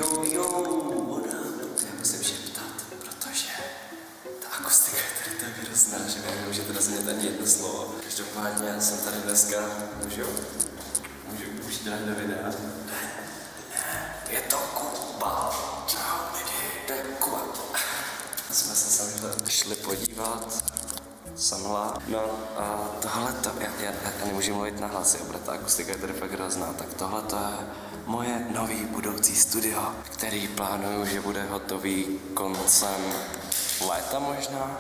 Jo, musím šeptat, protože ta akustika je tady tak hrozná, že mi nemůžete rozumět ani jedno slovo. Každopádně jsem tady dneska, můžu už jít do videa. Ne, je to Kuba. Čau lidi, to je Kuba. Jsme se sami šli podívat. Samla. No a tohleto, já nemůžu mluvit nahlas, jo, protože ta akustika je tady fakt hrozná, tak tohleto je moje nový budoucí studio, který plánuju, že bude hotový koncem léta možná.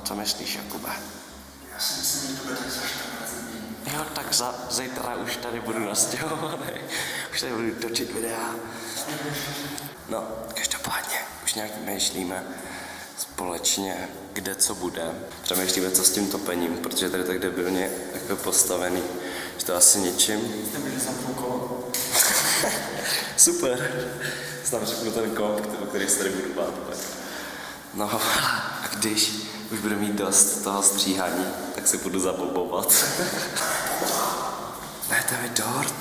Co myslíš, Jakube? Já si myslím, že to bude tak za 14 dní. Jo, tak zítra už tady budu nastěhovaný, už tady budu točit videa. No, každopádně, už nějak myšlíme společně, kde co bude. Přemýšlíme, co s tím topením, protože tady tak debilně jako postavený, že to asi ničím. Nemůžu zamknout kolo. Super. Snad řeknu ten komp, který se tady budu bát. No a když už budu mít dost toho stříhání, tak si budu zabobovat. Ne, to je dort.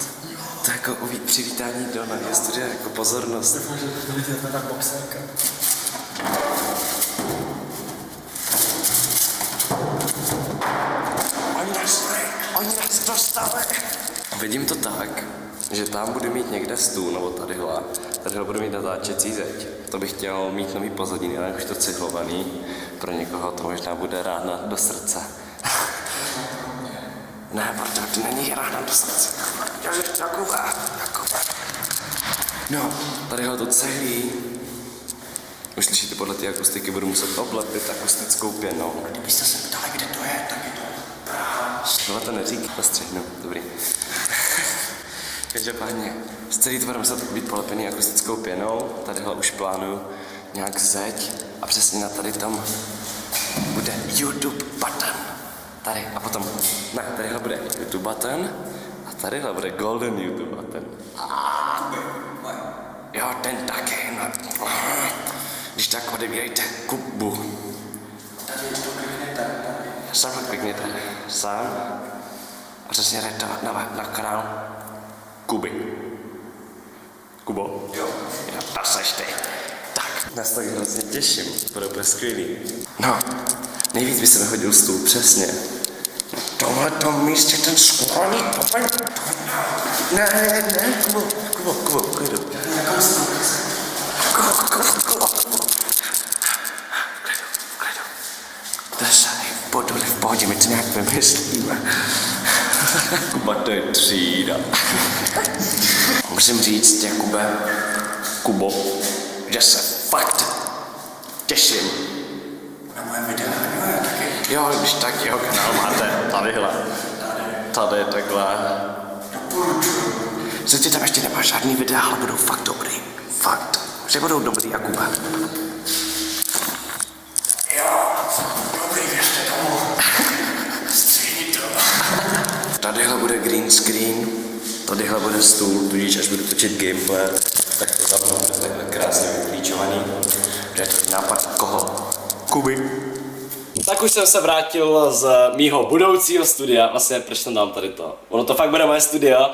To je jako přivítání do nového studia, jako pozornost. Doufám, že to vidíte tak boxerka. Oni nás dostali. Vidím to tak, že tam budu mít někde stůl, nebo tadyhle budu mít natáčecí zeď. To bych chtěl mít nový pozadí, ale už to cihlovaný. Pro někoho to možná bude rána do srdce. Ne, protože to není rána do srdce. Jakube. No, tadyhle to cehlí. Už slyšíte, podle té akustiky budu muset oblepit akustickou pěnou. Kdybyste se ptali, kde to je, tak je to Praha. Tohle to neříkej, postřihnu, dobrý. Každopádně, celý to bude muset být polepený akustickou pěnou, tadyhle už plánuju nějak zeď a přesně na tady tom bude YouTube button. Tady a potom, ne, tadyhle bude YouTube button a tadyhle bude Golden YouTube button. Jo, ten taky, no. Když tak odebírejte Kubu. Tady to klikněte. Sám klikněte. Sám. A přesně jdete na kanál Kuby. Kubo? Jo. To seš ty. Tak, nás tak hrozně těším. Bude úplně skvělý. No, nejvíc by se mi hodil stůl, přesně. Na tomhletom místě ten skloný popaň. Ne, Kubo, klidu. V pohodě, my to nějak vymyslíme. Kuba, to je třída. Musím říct, Kubo, že se fakt těším. Na moje videa, jo, taky. Jo, když tak jeho kanál máte tadyhle. Tady takhle. Sice tam ještě nemá žádný videa, ale budou fakt dobrý. Fakt. Že budou dobrý, Jakube. Tadyhle bude green screen, tadyhle bude stůl, tudíž až budu točit gameplay, tak to tam bude takhle krásně vyklíčovaný. To je to nápad koho? Kuby. Tak už jsem se vrátil z mýho budoucího studia, vlastně proč tam dám tady to. Ono to fakt bude moje studio.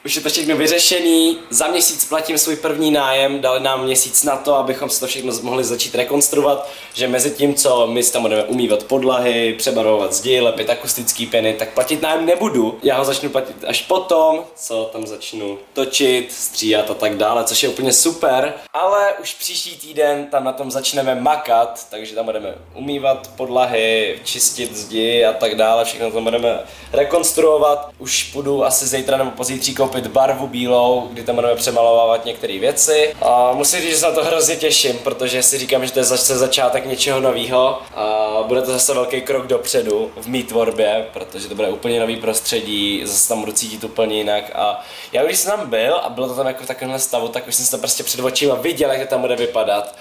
Už je to všechno vyřešený, za měsíc platím svůj první nájem, dali nám měsíc na to, abychom si to všechno mohli začít rekonstruovat, že mezi tím, co my tam budeme umývat podlahy, přebarvovat zdi, lepit akustický pěny, tak platit nájem nebudu. Já ho začnu platit až potom, co tam začnu točit, stříhat a tak dále, což je úplně super. Ale už příští týden tam na tom začneme makat, takže tam budeme umývat podlahy, čistit zdi a tak dále, všechno tam budeme rekonstruovat. Už půjdu asi zítra nebo pozítří koupit barvu bílou, kdy tam budeme přemalovávat některé věci. A musím říct, že se na to hrozně těším, protože si říkám, že to je zase začátek něčeho nového a bude to zase velký krok dopředu v mý tvorbě, protože to bude úplně nový prostředí, zase tam budu cítit úplně jinak. A já když jsem tam byl a bylo to tam jako v takovémhle stavu, tak už jsem se to prostě před očima viděl, jak to tam bude vypadat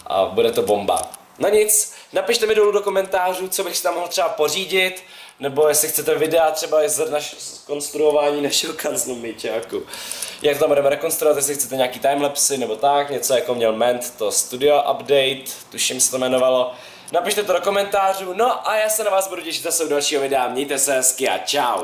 a bude to bomba. No nic, napište mi dolů do komentářů, co bych si tam mohl třeba pořídit, nebo jestli chcete videa třeba z konstruování našeho kanclu myčáku. Jak tam budeme rekonstruovat, jestli chcete nějaký timelapsy nebo tak, něco jako měl Ment, to studio update, tuším se to jmenovalo. Napište to do komentářů, no a já se na vás budu těšit zase u dalšího videa, mějte se hezky a čau.